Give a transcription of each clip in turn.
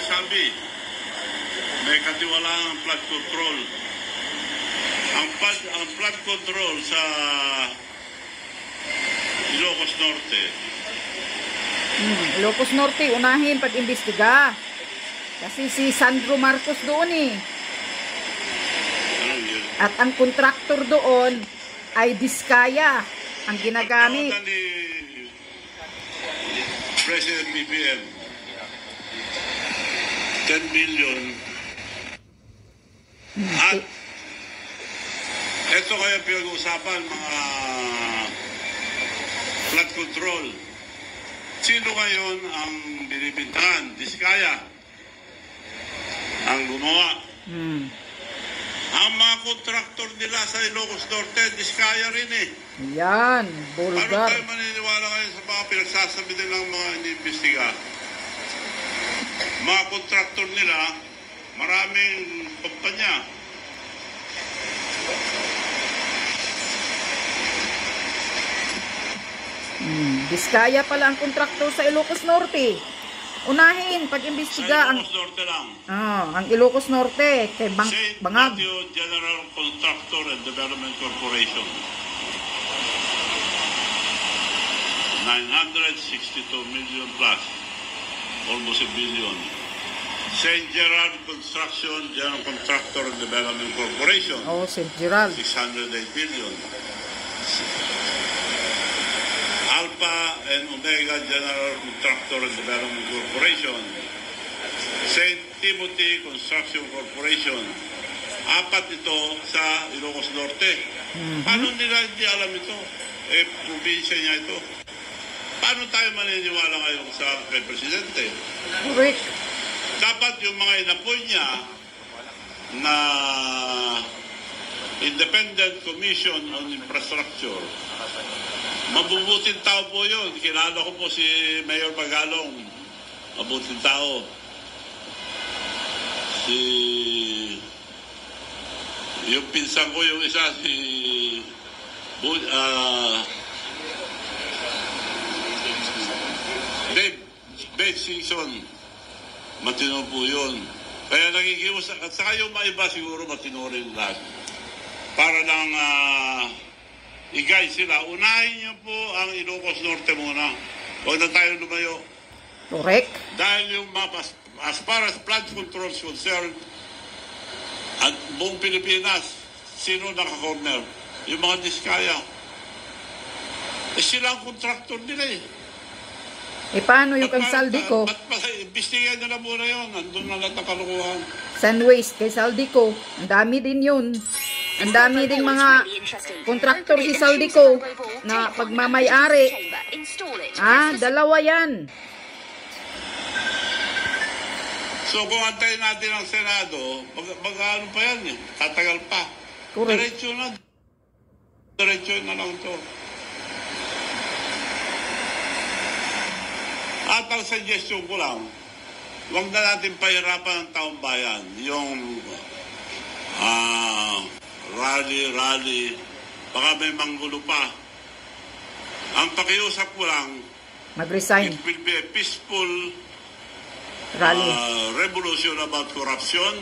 nagsabi, may katiwalaan ang flood control. Ang flood control sa Ilocos Norte. Ilocos Norte, unahin pag-imbestiga. Kasi si Sandro Marcos doon eh. At ang kontraktor doon ay Diskaya ang ginagamit. Ni President BBM, 10 million. At ito kaya pinag-uusapan mga flood control. Sino ngayon ang binibintangan? Diskaya ang gumawa. Ang mga kontraktor nila sa Ilocos Norte, Diskaya rin eh. Yan, Paano bulgar. tayo maniniwala ngayon sa mga pinagsasabi nilang mga iniimbestiga? Mga kontraktor nila, maraming kumpanya. Diskaya pala ang kontraktor sa Ilocos Norte. Unahin pag-imbestiga Sa ang Ilocos Norte lang. ang Ilocos Norte kay St. Bangag. Matthew General Contractor and Development Corporation. 962 million plus. Almost a billion. St. Gerard Construction General Contractor and Development Corporation. Oh, St. Gerald. 608 billion. Alpha and Omega General Contractor and Development Corporation. St. Timothy Construction Corporation. 4 ito sa Ilocos Norte. Paano nila hindi alam ito? Eh, probinsya niya ito. Paano tayo maniniwala ngayon sa kay Presidente? Correct. Dapat yung mga inapoy niya na Independent Commission on Infrastructure, mabubuting tao po yun. Kilala ko po si Mayor Magalong. Mabuting tao. Yung pinsan ko yung isa, si Dave Simpson. Matino po yun. Kaya nakikiusap. At saka yung mga iba siguro matino rin lahat. Para lang i-guide sila. Unahin niyo po ang Ilocos Norte muna. Huwag na tayo lumayo. Correct. Dahil yung as far as flood control is concerned, at buong Pilipinas, sino naka-corner? Yung mga Diskaya. Eh sila ang contractor nila eh. Eh paano yung kang Saldico? Ba't imbestigahan nila muna yun? Andun na lahat ng kalukuhan. Sunwaste kay Saldico. Ang dami din yun. Ang dami ding mga kontraktor si Saldico na pagmamayari. Dalawa yan. So kung antayin natin ang Senado, ano pa yan eh? Tatagal pa. Correct. Diretso na lang ito. At ang suggestion ko lang, huwag na natin pahirapan ang taong bayan. Yung rally, baka may manggulo pa. Ang pakiusap ko lang, Mag-resign. it will be a peaceful Rally. revolution about corruption.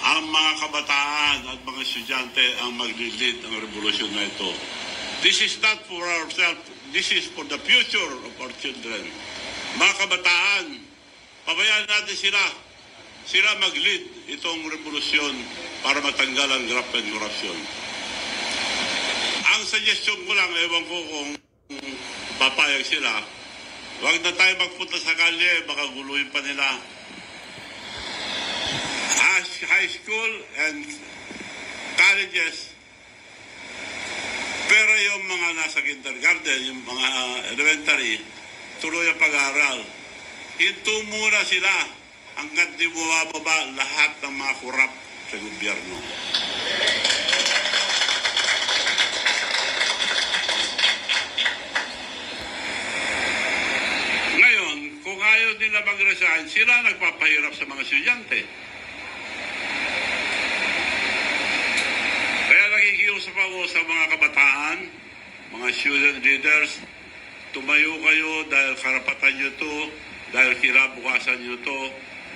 Ang mga kabataan at mga estudyante ang mag-lead ang revolution na ito. This is not for ourselves. This is for the future of our children. Mga kabataan, pabayaan natin sila. Sila mag-lead itong revolusyon para matanggal ang graft and corruption. Ang suggestion ko lang, ewan ko kung papayag sila, huwag na tayo magpunta sa kalye, baka guluhin pa nila. High school and colleges, pero yung mga nasa kindergarten, yung mga elementary, tuloy ang pag-aaral. Hinto muna sila hanggat di bumababa lahat ng mga kurap sa gobyerno. Ngayon, kung ayaw nila mag-resign, sila nagpapahirap sa mga estudyante. Kaya nakikiusap ako sa mga kabataan, mga student leaders, tumayo kayo dahil karapatan nyo to, dahil kinabukasan nyo to.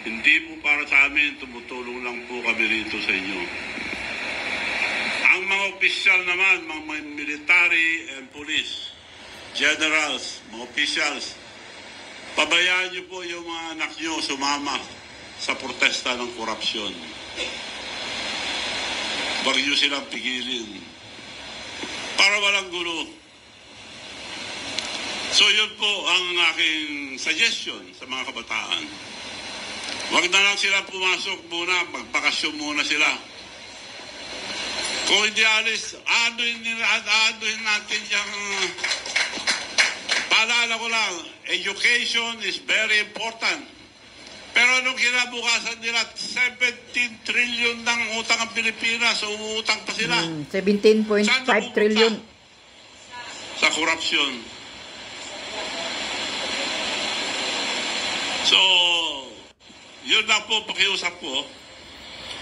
Hindi po para sa amin, tumutulong lang po kami rito sa inyo. Ang mga opisyal naman, mga military and police, generals, mga officials, pabayaan niyo po yung mga anak niyo sumama sa protesta ng korupsyon. Huwag niyo silang pigilin para walang gulo. So yun po ang aking suggestion sa mga kabataan. Huwag na lang sila pumasok muna, magpakasyon muna sila. Kung hindi alis, anuhin natin yung... Paalala ko lang, education is very important. Pero anong kinabukasan nila? 17 trillion ng utang ang Pilipinas, so uutang pa sila. 17.5 trillion. Sa korupsyon. So, yun lang po, pakiusap ko.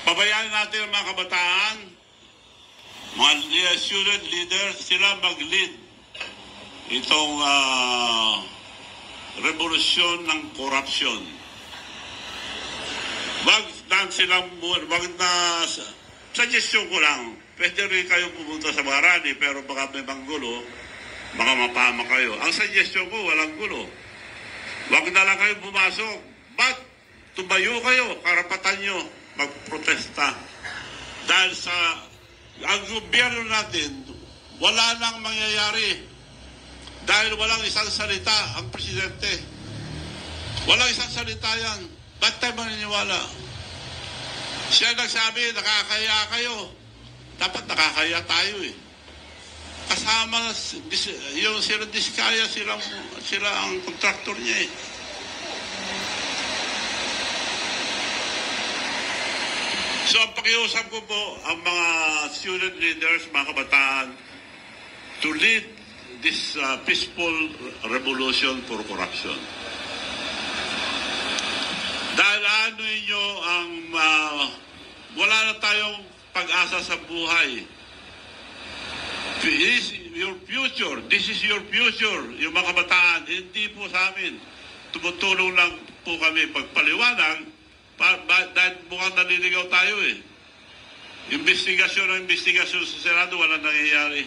Pabayaan natin ang mga kabataan, mga student leaders, sila mag-lead itong revolusyon ng korupsyon. Wag na, suggestion ko lang, pwede rin kayo pumunta sa mga rally, pero baka may manggulo, baka mapama kayo. Ang suggestion ko, walang gulo. Wag na lang kayo pumasok. But, tumayo kayo, karapatan nyo, magprotesta. Dahil sa, ang gobyerno natin, wala nang mangyayari. Dahil walang isang salita ang presidente. Walang isang salita yan. Ba't tayo maniniwala? Siya nagsabi, nakakaya kayo. Dapat nakakaya tayo eh. Kasama, yung sila Diskaya, sila ang kontraktor niya eh. So, ang pakiusap ko po, ang mga student leaders, mga kabataan, to lead this peaceful revolution for corruption. Dahil ano nyo ang wala na tayong pag-asa sa buhay. This is your future. This is your future. Yung mga kabataan, hindi po sa amin. Tumutulong lang po kami pagpaliwanag dahil mukhang naliligaw tayo eh. Investigasyon sa Senado, walang nangyayari.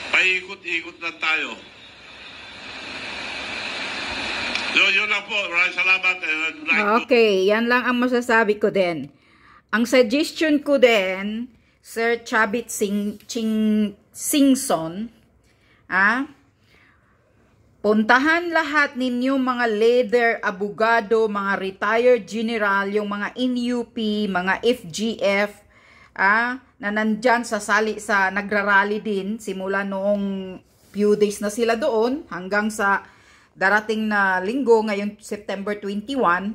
Paikot-ikot lang tayo. So, yun lang po. Maraming salamat. Okay, yan lang ang masasabi ko din. Ang suggestion ko din, Sir Chavit Singson, puntahan lahat ninyo mga leader, abogado, mga retired general, yung mga NUP, mga FGF, na nandyan sa nagrarally din, simula noong few days na sila doon, hanggang sa darating na linggo, ngayong September 21,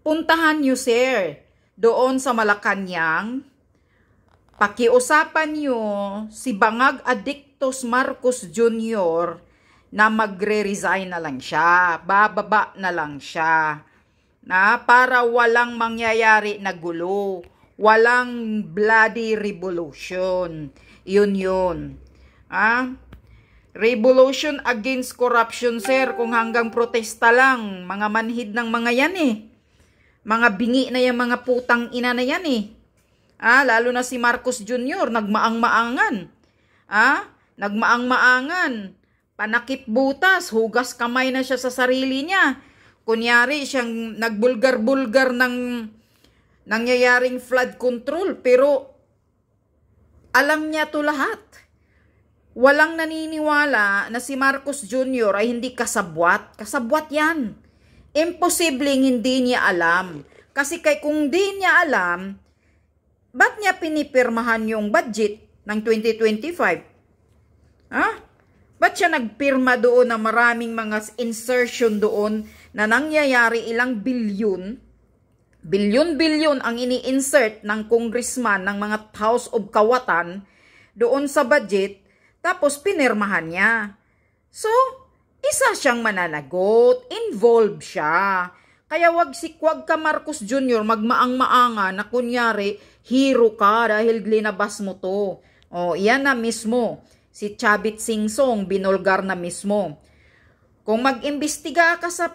puntahan nyo, sir, doon sa Malacanang, pakiusapan nyo si Bangag Adictos Marcos Jr. na magre-resign na lang siya, bababa na lang siya, na para walang mangyayari na gulo, walang bloody revolution. Yun. Revolution against corruption, sir, kung hanggang protesta lang, mga manhid ng mga yan eh. Mga bingi na yung mga putang ina na yan eh. Lalo na si Marcos Jr., nagmaang-maangan. Nagmaang-maangan. Panakip butas, hugas kamay na siya sa sarili niya. Kunyari, siyang nagbulgar-bulgar ng nangyayaring flood control. Pero, alam niya to lahat. Walang naniniwala na si Marcos Jr. ay hindi kasabwat. Kasabwat yan. Imposibleng hindi niya alam. Kasi kung di niya alam, ba't niya pinipirmahan yung budget ng 2025? Ba't siya nagpirma doon na maraming mga insertion doon na nangyayari ilang bilyon? Bilyon-bilyon ang ini-insert ng congressman ng mga House of Kawatan doon sa budget, tapos pinirmahan niya. So, isa siyang mananagot, involved siya. Kaya wag ka Marcos Jr. magmaang-maanga na kunyari, hero ka dahil linabas mo to. Iyan na mismo. Si Chavit Singson, binulgar na mismo. Kung mag-imbestiga ka sa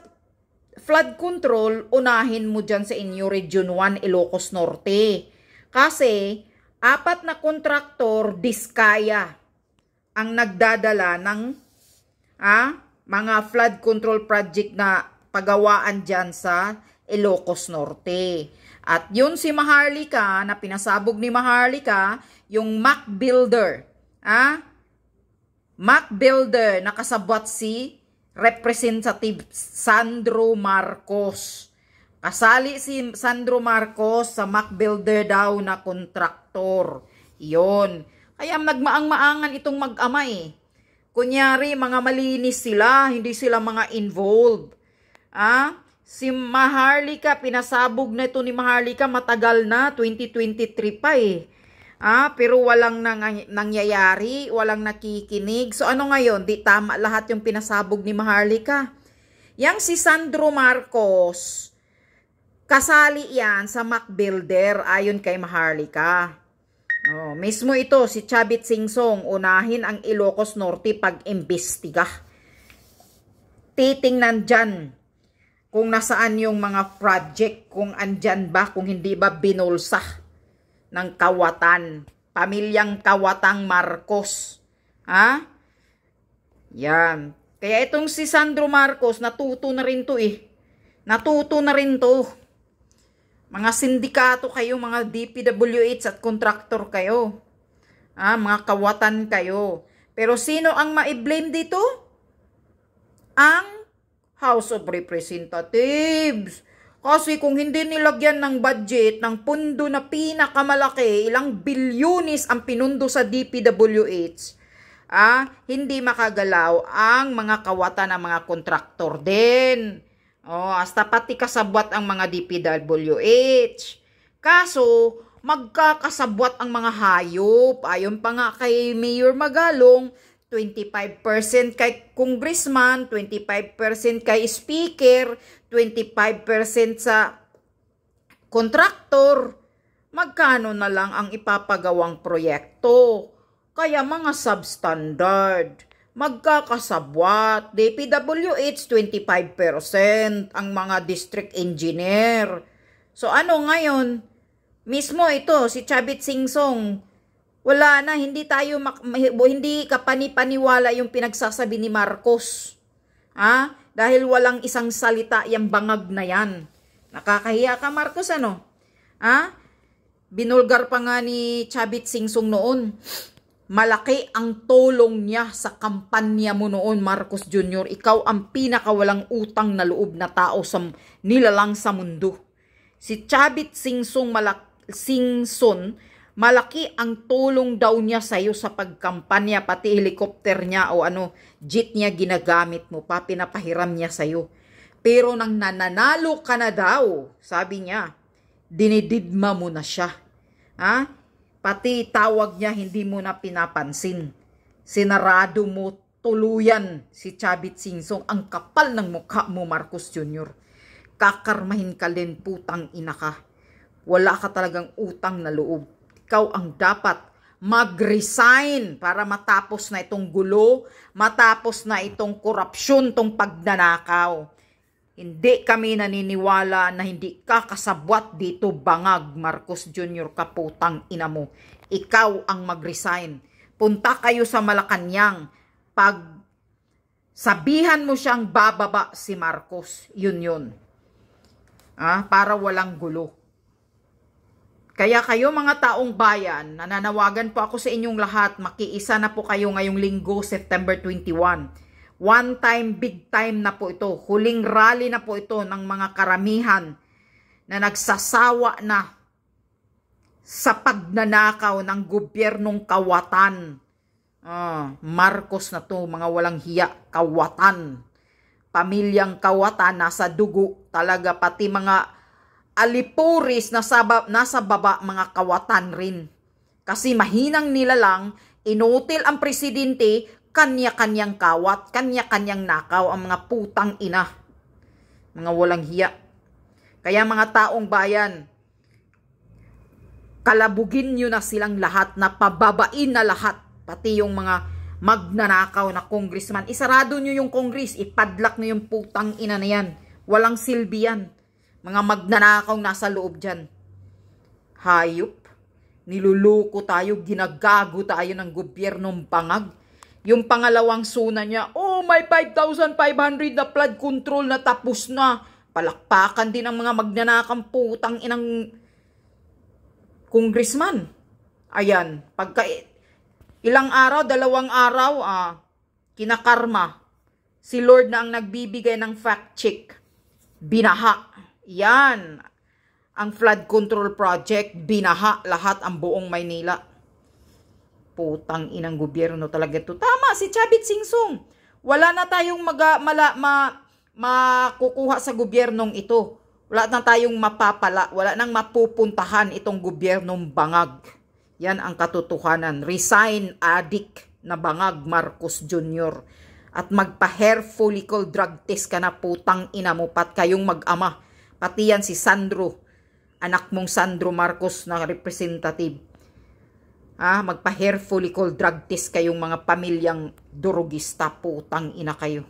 flood control, unahin mo dyan sa inyo Region 1, Ilocos Norte. Kasi, 4 na kontraktor, Diskaya, ang nagdadala ng mga flood control project na pagawaan dyan sa Ilocos Norte. At yun si Maharlika, na pinasabog ni Maharlika, yung Mac Builder. Mac Builder, nakasabwat si Representative Sandro Marcos. Kasali si Sandro Marcos sa Mac Builder daw na kontraktor. Iyon. Kaya nagmaang-maangan itong mag-ama eh. Kunyari, mga malinis sila, hindi sila mga involved. Si Maharlika, pinasabog na ito ni Maharlika, matagal na, 2023 pa eh. Pero walang nangyayari, walang nakikinig. So ano ngayon, di tama lahat yung pinasabog ni Maharlika. Yang si Sandro Marcos, kasali yan sa Mac Builder ayon kay Maharlika. Mismo ito, si Chavit Singsong, unahin ang Ilocos Norte pag-imbestiga. Titingnan dyan kung nasaan yung mga project, kung andyan ba, kung hindi ba binulsa ng Kawatan. Pamilyang Kawatang Marcos. Yan. Kaya itong si Sandro Marcos, natuto na rin to eh. Natuto na rin to. Mga sindikato kayo, mga DPWH at kontraktor kayo. Mga kawatan kayo. Pero sino ang ma-blame dito? Ang House of Representatives. Kasi kung hindi nilagyan ng budget, ng pundo na pinakamalaki, ilang bilyonis ang pinundo sa DPWH, hindi makagalaw ang mga kawatan ng mga kontraktor din. Hasta pati kasabwat ang mga DPWH. Kaso, magkakasabwat ang mga hayop. Ayon pa nga kay Mayor Magalong, 25% kay congressman, 25% kay speaker, 25% sa kontraktor. Magkano na lang ang ipapagawang proyekto? Kaya mga substandard, magkakasabwat. DPWH 25%, ang mga district engineer. So ano ngayon? Mismo ito, si Chavit Singsong, wala na, hindi ka panipaniwala yung pinagsasabi ni Marcos. Dahil walang isang salita yung bangag na yan. Nakakahiya ka, Marcos, ano? Binulgar pa nga ni Chavit Singsong noon. Malaki ang tulong niya sa kampanya mo noon, Marcos Jr. Ikaw ang pinakawalang utang na loob na tao sa nilalang sa mundo. Si Chavit Singsong malaki ang tulong daw niya sa iyo sa pagkampanya, pati helicopter niya o jet niya ginagamit mo pa, pinapahiram niya sa iyo. Pero nang nananalo ka na daw, sabi niya, dinididma mo na siya. Pati tawag niya hindi mo na pinapansin. Sinarado mo tuluyan si Chavit Singsong. Ang kapal ng mukha mo, Marcos Jr. Kakarmahin ka din, putang ina ka. Wala ka talagang utang na loob. Ikaw ang dapat mag-resign para matapos na itong gulo, matapos na itong korupsyon, itong pagnanakaw. Hindi kami naniniwala na hindi ka kasabwat dito, bangag, Marcos Jr. kaputang ina mo. Ikaw ang mag-resign. Punta kayo sa Malacanang. Pag sabihan mo siyang bababa si Marcos, yun. Para walang gulo. Kaya kayo mga taong bayan, nananawagan po ako sa inyong lahat, makiisa na po kayo ngayong linggo, September 21. One time, big time na po ito. Huling rally na po ito ng mga karamihan na nagsasawa na sa pagnanakaw ng gobyernong Kawatan. Marcos na to, mga walang hiya, Kawatan. Pamilyang Kawatan, nasa dugo talaga, pati mga alipuris nasa baba, mga Kawatan rin. Kasi mahinang nila lang, inutil ang presidente, kanya-kanyang kawat, kanya-kanyang nakaw, ang mga putang ina. Mga walang hiya. Kaya mga taong bayan, kalabugin nyo na silang lahat, na pababain na lahat, pati yung mga magnanakaw na congressman. Isarado nyo yung congress, ipadlak nyo yung putang ina na yan. Walang silbi yan. Mga magnanakaw nasa loob dyan. Hayop. Niluluko tayo, ginagago tayo ng gobyernong bangag. Yung pangalawang suna niya, oh, may 5,500 na flood control na tapos na. Palakpakan din ang mga magnanakang putang inang congressman. Ayan, pagka ilang araw, 2 araw, kinakarma. Si Lord na ang nagbibigay ng fact check. Binaha. Yan. Ang flood control project, binaha lahat ang buong Maynila. Putang inang gobyerno talaga ito. Tama, si Chavit Singsong. Wala na tayong makukuha sa gobyernong ito. Wala na tayong mapapala. Wala nang mapupuntahan itong gobyernong bangag. Yan ang katotohanan. Resign, addict na bangag Marcos Jr. At magpa-hair follicle drug test ka na, putang ina mo, pat kayong mag-ama. Pati yan si Sandro, anak mong Sandro Marcos na representative. Magpa-hair follicle drug test kayong mga pamilyang durugista, putang ina kayo.